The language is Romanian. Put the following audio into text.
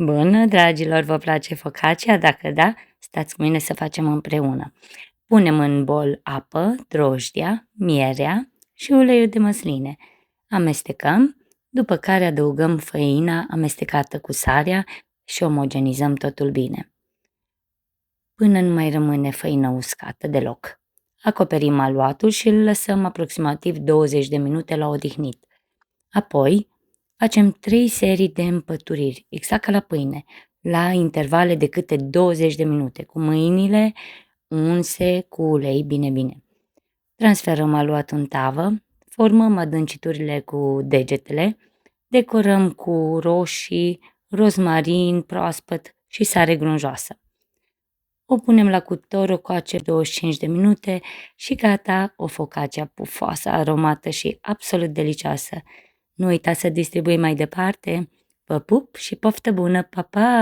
Bună, dragilor, vă place focaccia? Dacă da, stați cu mine să facem împreună. Punem în bol apă, drojdia, mierea și uleiul de măsline. Amestecăm, după care adăugăm făina amestecată cu sarea și omogenizăm totul bine, până nu mai rămâne făină uscată deloc. Acoperim aluatul și îl lăsăm aproximativ 20 de minute la odihnit. Apoi, facem 3 serii de împăturiri, exact ca la pâine, la intervale de câte 20 de minute, cu mâinile unse cu ulei bine. Transferăm aluatul în tavă, formăm adânciturile cu degetele, decorăm cu roșii, rozmarin proaspăt și sare grunjoasă. O punem la cuptor, o coace 25 de minute și gata, o focaccia pufoasă, aromată și absolut delicioasă. Nu uitați să distribui mai departe. Vă pup și poftă bună, pa, pa!